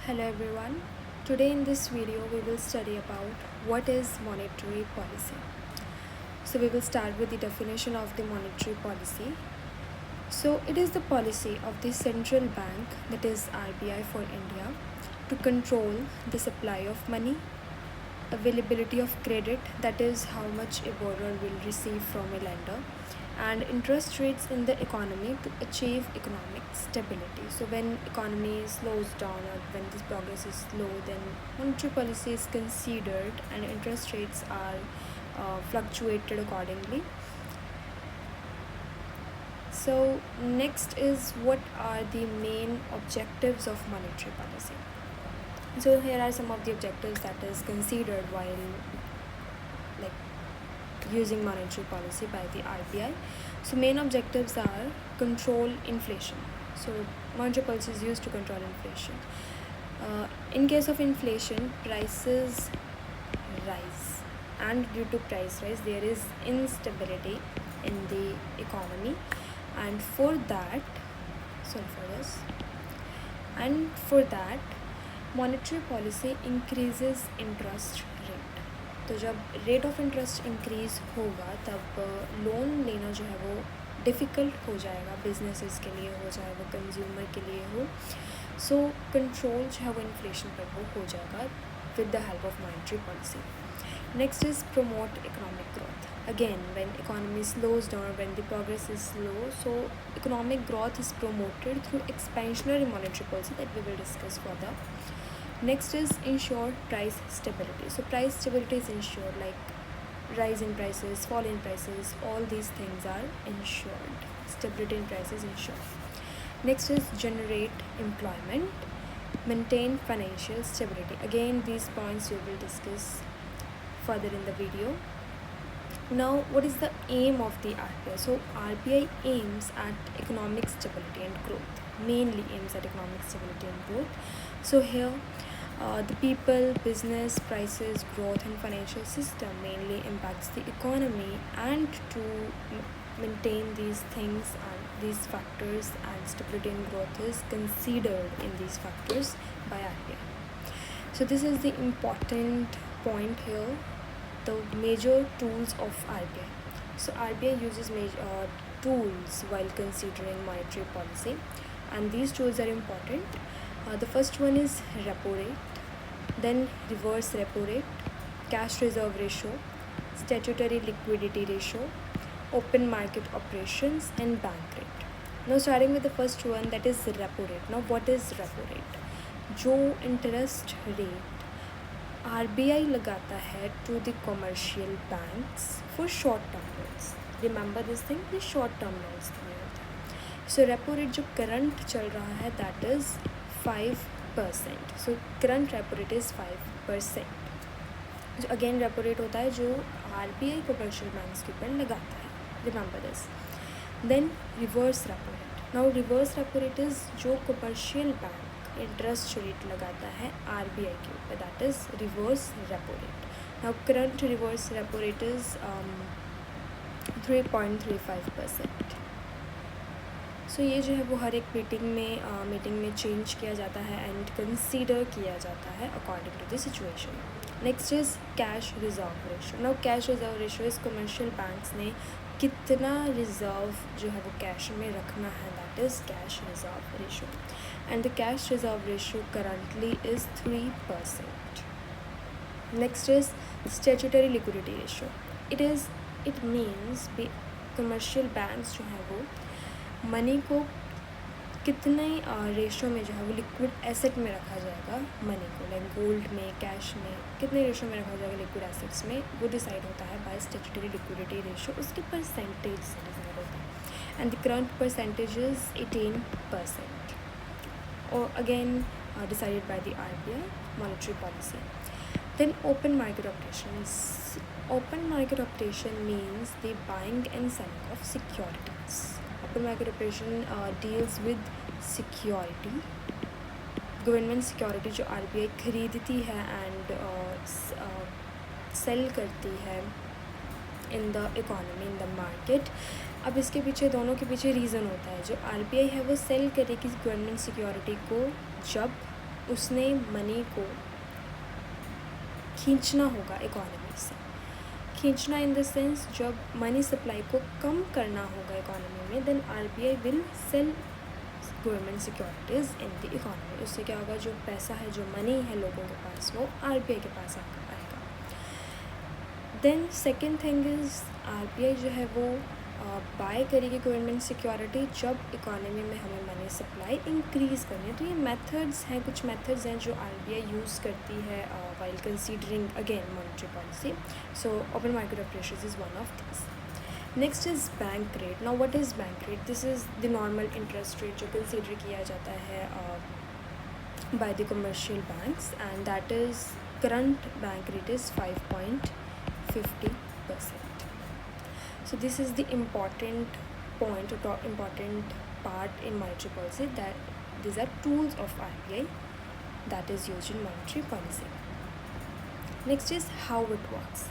Hello everyone. Today in this video we will study about what is monetary policy. So we will start with the definition of the monetary policy. So it is the policy of the central bank, that is RBI for India, to control the supply of money, availability of credit, that is how much a borrower will receive from a lender, and interest rates in the economy to achieve economic stability. So when economy slows down or when this progress is slow, then monetary policy is considered and interest rates are fluctuated accordingly. So next is what are the main objectives of monetary policy. So here are some of the objectives that is considered while like using monetary policy by the RBI. So main objectives are control inflation. So monetary policy is used to control inflation. In case of inflation, prices rise, and due to price rise, there is instability in the economy, and for that, monetary policy increases interest rate. तो जब rate of interest increase होगा तब loan लेना जो है वो difficult हो जाएगा, बिजनेसेस के लिए हो, चाहे वो कंज्यूमर के लिए हो. सो कंट्रोल जो है वो इन्फ्लेशन पर वो हो जाएगा with the help of monetary policy. Next is promote economic growth. Again, when economy slows down, when the progress is slow, so economic growth is promoted through expansionary monetary policy that we will discuss further. Next is ensure price stability. So price stability is ensured, like rise in prices, fall in prices, all these things are ensured. Stability in prices ensured. Next is generate employment, maintain financial stability. Again, these points we will discuss further in the video. Now, what is the aim of the RBI? So RBI aims at economic stability and growth, mainly aims at economic stability and growth. So here the people, business, prices, growth and financial system mainly impacts the economy, and to maintain these things and these factors, and stability and growth is considered in these factors by RBI. So this is the important point here, the major tools of RBI. So RBI uses major tools while considering monetary policy, and these tools are important. The first one is repo rate, then reverse repo rate, cash reserve ratio, statutory liquidity ratio, open market operations and bank rate. Now starting with the first one, that is repo rate. Now what is repo rate? जो interest rate RBI लगाता है to the commercial banks for short term loans. Remember this thing, ये short term loans के लिए होता है. So repo rate जो current चल रहा है that is 5%. So current repo rate is 5%. जो अगेन रेपो रेट होता है जो RBI कमर्शियल बैंक्स के ऊपर लगाता है. Remember this. Then reverse repo rate. Now reverse repo rate is जो कमर्शियल बैंक इंटरेस्ट रेट लगाता है RBI के ऊपर, that is reverse repo rate. Now current reverse repo rate is 3.35%. So ये जो है वो हर एक मीटिंग में चेंज किया जाता है एंड कंसीडर किया जाता है according to the situation. Next is cash reserve ratio. Now cash reserve ratio is commercial banks ने कितना रिजर्व जो है वो कैश में रखना है, that is cash reserve ratio. And the cash reserve ratio currently is 3%. Next is statutory liquidity ratio. It means commercial banks जो है वो मनी को कितने रेशो में जो है वो लिक्विड एसेट में रखा जाएगा, मनी को लाइक गोल्ड में, कैश में, कितने रेशो में रखा जाएगा लिक्विड एसेट्स में, वो डिसाइड होता है बाय स्टैट्यूटरी लिक्विडिटी रेशो. उसके परसेंटेज से डिसाइड होता है, and the current percentage is 18%. or again decided by the RBI monetary policy. Then open market operations. Open market operation means the buying and selling of securities. Open market operation deals with security, government security जो RBI खरीदती है and cell करती है इन the economy, in the market. अब इसके पीछे, दोनों के पीछे रीज़न होता है. जो RBI है वो सेल करेगी गवर्नमेंट सिक्योरिटी को जब उसने मनी को खींचना होगा इकोनॉमी से। खींचना इन द सेंस जब मनी सप्लाई को कम करना होगा इकोनॉमी में, then RBI will sell government securities in the economy. उससे क्या होगा, जो पैसा है, जो मनी है लोगों के पास, वो RBI के पास आएगा। Then second thing is RBI जो है वो बाय करेगी गवर्नमेंट सिक्योरिटी जब इकोनॉमी में हमें मनी सप्लाई इंक्रीज़ करनी है। तो ये मेथड्स हैं, कुछ मेथड्स हैं जो RBI यूज़ करती है while considering again monetary policy. So open market operations is one of this. Next is bank rate. Now what is bank rate? This is the normal interest rate जो consider किया जाता है by the commercial banks, and that is current bank rate is 5.50%. So this is the important point or important part in monetary policy, that these are tools of RBI that is used in monetary policy. Next is how it works.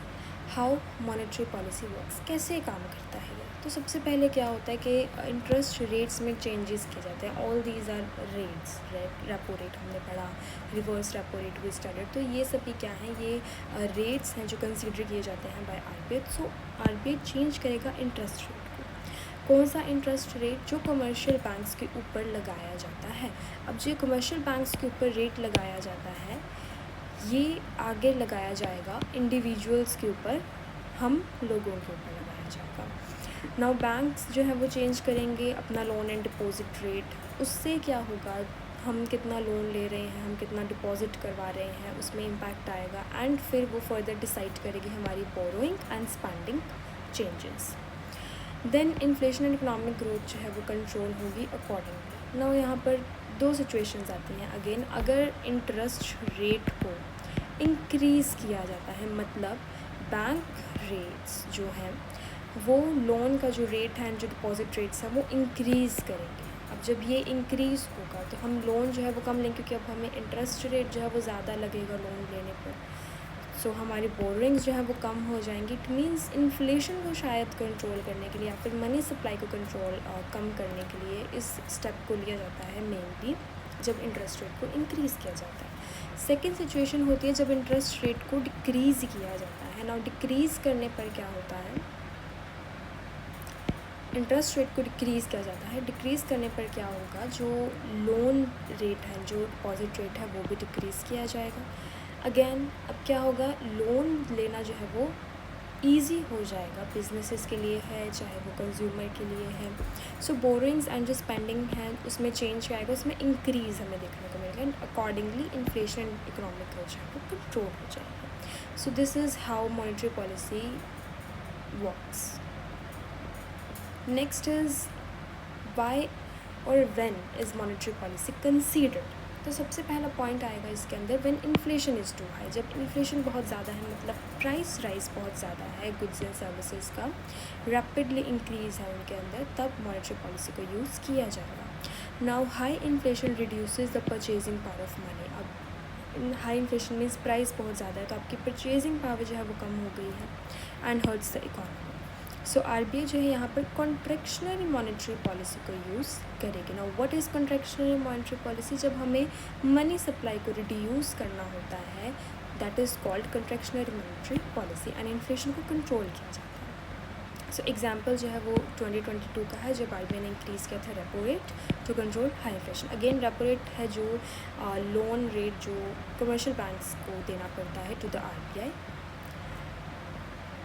How monetary policy works. कैसे काम करता है ये? तो सबसे पहले क्या होता है कि इंटरेस्ट रेट्स में चेंजेस किए जाते हैं। All these are rates, repo rate हमने पढ़ा, रिवर्स रेपो रेट भी स्टडीड। तो ये सभी क्या हैं, ये रेट्स हैं जो कंसीडर किए जाते हैं बाय RBI। सो RBI चेंज करेगा इंटरेस्ट रेट को। कौन सा इंटरेस्ट रेट? जो कमर्शियल बैंक्स के ऊपर लगाया जाता है। अब जो कमर्शियल बैंक्स के ऊपर रेट लगाया जाता है, ये आगे लगाया जाएगा इंडिविजुअल्स के ऊपर, हम लोगों के ऊपर लगाया जाएगा। नाउ बैंक्स जो है वो चेंज करेंगे अपना लोन एंड डिपॉजिट रेट। उससे क्या होगा, हम कितना लोन ले रहे हैं, हम कितना डिपॉजिट करवा रहे हैं, उसमें इम्पैक्ट आएगा, एंड फिर वो फर्दर डिसाइड करेगी हमारी borrowing and spending changes. Then inflation and economic growth जो है वो कंट्रोल होगी अकॉर्डिंगली। नाउ यहाँ पर दो सिचुएशंस आती हैं अगेन। अगर इंटरेस्ट रेट को इंक्रीज़ किया जाता है, मतलब बैंक रेट्स जो हैं वो लोन का जो रेट है, जो डिपॉजिट रेट्स हैं वो इंक्रीज़ करेंगे। अब जब ये इंक्रीज़ होगा तो हम लोन जो है वो कम लेंगे, क्योंकि अब हमें इंटरेस्ट रेट जो है वो ज़्यादा लगेगा लोन लेने पर। सो हमारी बोरिंग्स जो है वो कम हो जाएंगी। इट मीन्स इन्फ्लेशन को शायद कंट्रोल करने के लिए या फिर मनी सप्लाई को कंट्रोल कम करने के लिए इस स्टेप को लिया जाता है मेनली जब इंटरेस्ट रेट को इंक्रीज़ किया जाता है। सेकेंड सिचुएशन होती है जब इंटरेस्ट रेट को डिक्रीज़ किया जाता है ना। डिक्रीज़ करने पर क्या होता है, इंटरेस्ट रेट को डिक्रीज़ किया जाता है। डिक्रीज़ करने पर क्या होगा, जो लोन रेट है, जो डिपॉजिट रेट है वो भी डिक्रीज़ किया जाएगा। अगेन अब क्या होगा, लोन लेना जो है वो ईजी हो जाएगा, बिजनेसेस के लिए है चाहे वो कंज्यूमर के लिए है। सो बोरोइंग्स एंड जो स्पेंडिंग है उसमें चेंज आएगा, उसमें इंक्रीज़ हमें देखने को मिलेगा, and accordingly inflation and economic growth जो है वो कंट्रोल हो जाएगा। So this is how monetary policy works. Next is why और when is monetary policy considered. तो सबसे पहला पॉइंट आएगा इसके अंदर, when inflation is too high. जब इन्फ्लेशन बहुत ज़्यादा है, मतलब प्राइस राइज बहुत ज़्यादा है गुड्स एंड सर्विसेज का, रैपिडली इंक्रीज़ है उनके अंदर, तब मॉनेटरी पॉलिसी को यूज़ किया जाएगा। Now high inflation reduces the purchasing power of money. अब हाई इन्फ्लेशन मीन्स प्राइस बहुत ज़्यादा है, तो आपकी परचेजिंग पावर जो है वो कम हो गई है, and hertz the economy. So RBI जो है यहाँ पर कॉन्ट्रैक्शनरी मॉनेटरी पॉलिसी को यूज़ करेगी। Now what is contractionary monetary policy? जब हमें मनी सप्लाई को रिड्यूस करना होता है, that is called contractionary monetary policy, and inflation को कंट्रोल किया जाता है। सो एग्जाम्पल जो है वो 2022 का है, जब RBI ने इंक्रीज़ किया था repo rate to control high inflation. Again repo rate है जो लोन रेट जो कमर्शियल बैंक्स को देना पड़ता है to the RBI।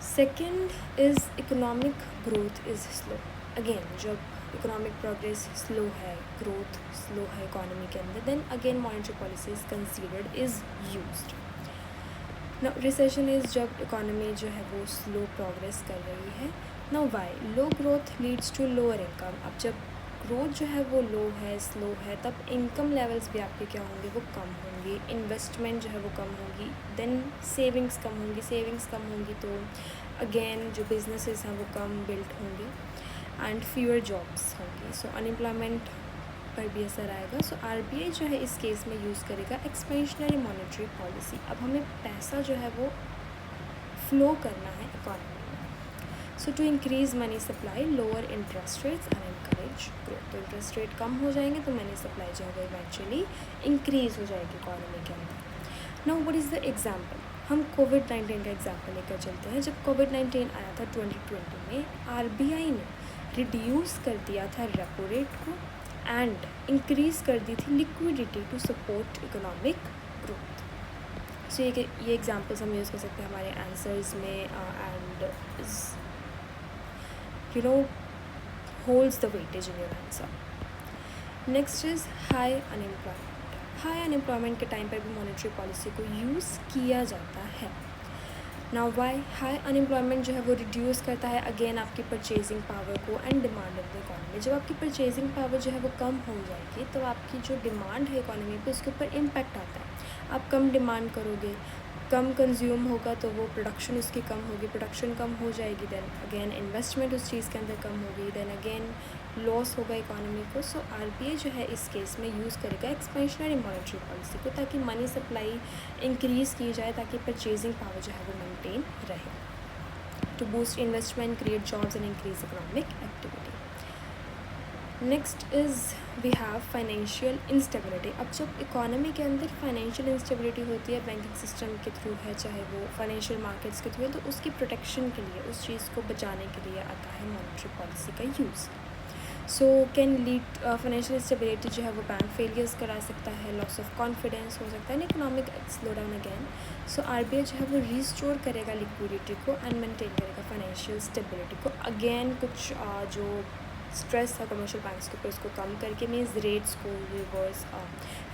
Second is economic growth is slow. Again जब इकोनॉमिक प्रोग्रेस स्लो है, ग्रोथ स्लो है इकोनॉमी के अंदर, then again monetary policy is considered is used. Now recession is जब इकोनॉमी जो है वो स्लो प्रोग्रेस कर रही है। Now why low growth Leeds to lower income. अब जब ग्रोथ जो है वो लो है, स्लो है, तब इनकम लेवल्स भी आपके क्या होंगे, वो कम होंगे, इन्वेस्टमेंट जो है वो कम होगी, देन सेविंग्स कम होंगी। सेविंग्स कम होंगी तो अगेन जो बिजनेसेस हैं वो कम बिल्ड होंगे, एंड फ्यूअर जॉब्स होंगी। सो अनएम्प्लॉयमेंट पर भी असर आएगा। सो RBI जो है इस केस में यूज़ करेगा एक्सपेंशनरी मॉनेटरी पॉलिसी। अब हमें पैसा जो है वो फ्लो करना है इकोनॉमी में। So to increase money supply, lower interest rates and encourage encourage growth. तो इंटरेस्ट रेट कम हो जाएंगे तो मनी सप्लाई जो है इवेंचुअली इंक्रीज़ हो जाएगी इकोनॉमी के अंदर. Now what is the example? हम कोविड-19 का एग्जाम्पल लेकर चलते हैं. जब कोविड-19 आया था 2020 में, RBI ने रिड्यूस कर दिया था रेपो रेट को एंड इंक्रीज़ कर दी थी liquidity to support economic growth. So ये एग्जाम्पल्स हम यूज़ कर सकते हैं हमारे आंसर्स में and you know holds the weightage in your answer. Next is high unemployment. High unemployment के टाइम पर भी मॉनेटरी पॉलिसी को यूज़ किया जाता है. Now Y? हाई अनएम्प्लॉयमेंट जो है वो रिड्यूस करता है अगेन आपकी परचेजिंग पावर को and demand of the economy. जब आपकी परचेजिंग पावर जो है वो कम हो जाएगी तो आपकी जो डिमांड है इकोनॉमी पे उसके ऊपर इम्पैक्ट आता है. आप कम डिमांड करोगे, कम कंज्यूम होगा तो वो प्रोडक्शन उसकी कम होगी, प्रोडक्शन कम हो जाएगी, देन अगेन इन्वेस्टमेंट उस चीज़ के अंदर कम होगी, देन अगेन लॉस होगा इकोनॉमी को. सो RBI जो है इस केस में यूज़ करेगा एक्सपेंशनरी मॉनेटरी पॉलिसी को ताकि मनी सप्लाई इंक्रीज़ की जाए, ताकि परचेजिंग पावर जो है वो मेंटेन रहे, to boost investment, create jobs and increase economic activity. Next is we have financial instability. अब जब इकोनॉमी के अंदर फाइनेंशियल इंस्टेबिलिटी होती है बैंकिंग सिस्टम के थ्रू है, चाहे वो फाइनेंशियल मार्केट्स के थ्रू है, तो उसकी प्रोटेक्शन के लिए, उस चीज़ को बचाने के लिए आता है मॉनेटरी पॉलिसी का use. So can lead financial instability जो है वो बैंक फेलियर्स करा सकता है, लॉस ऑफ कॉन्फिडेंस हो सकता है, इकोनॉमिक स्लो डाउन अगेन. सो RBI जो है वो रिस्टोर करेगा लिक्विडिटी को एंड मेंटेन करेगा फाइनेंशियल स्टेबिलिटी को. अगेन कुछ जो स्ट्रेस था कमर्शियल बैंक्स के ऊपर उसको कम करके, मीन्स रेट्स को, रिवर्स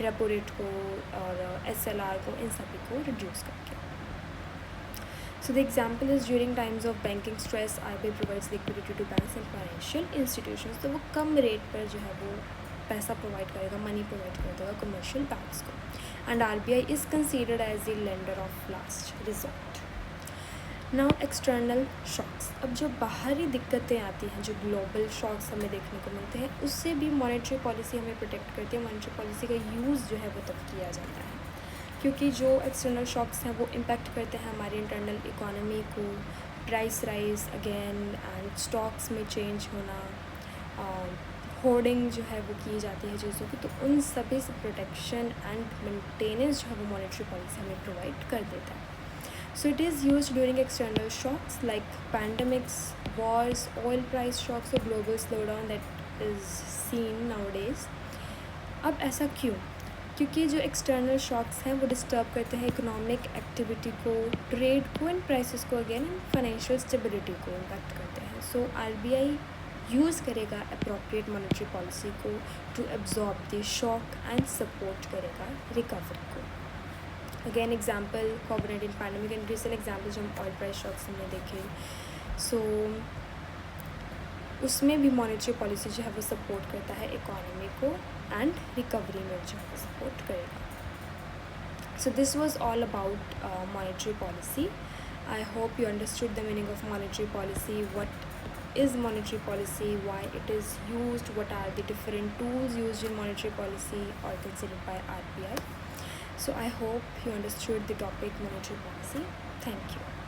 रेपो रेट को और SLR को, इन सभी को रिड्यूस करके. So the example is during times of banking stress RBI provides liquidity to banks and financial institutions. तो वो कम रेट पर जो है वो पैसा प्रोवाइड करेगा, मनी प्रोवाइड कर देगा कमर्शियल बैंक्स को. And RBI is considered as the lender of last resort. Now external shocks. अब जो बाहरी दिक्कतें आती हैं, जो ग्लोबल शॉक्स हमें देखने को मिलते हैं, उससे भी मॉनेटरी पॉलिसी हमें प्रोटेक्ट करती है. मॉनेटरी पॉलिसी का यूज़ जो है वो तब किया जाता है क्योंकि जो एक्सटर्नल शॉक्स हैं वो इम्पैक्ट करते हैं हमारी इंटरनल इकोनॉमी को. Price rise again and stocks में चेंज होना, होर्डिंग जो है वो की जाती है चीज़ों की. तो उन सभी से प्रोटेक्शन एंड मेंटेनेंस जो है वो मॉनेटरी पॉलिसी हमें प्रोवाइड कर देता है. So it is used during external shocks like pandemics, wars, oil price shocks or global slowdown that is seen nowadays. अब ऐसा क्यों? क्योंकि जो एक्सटर्नल शॉक्स हैं वो डिस्टर्ब करते हैं इकोनॉमिक एक्टिविटी को, ट्रेड को एंड प्राइसेस को अगेन, एंड फाइनेंशियल स्टेबिलिटी को इम्पैक्ट करते हैं. सो RBI यूज़ करेगा अप्रोप्रिएट मॉनेटरी पॉलिसी को to absorb the shock and support करेगा रिकवरी को. अगेन एग्जाम्पल कोविड-19 पैंडमिक एंड रिसेंट एग्जाम्पल जो हम ऑयल प्राइस शॉक्स हमने देखे. सो उसमें भी मॉनेटरी पॉलिसी जो है वो सपोर्ट करता है इकोनॉमी को एंड रिकवरी में जो है सपोर्ट करेगा. So this was all about monetary policy. I hope you understood the meaning of monetary policy, what is monetary policy, why it is used, what are the different tools used in monetary policy or considered by RBI. So I hope you understood the topic monetary policy. Thank you.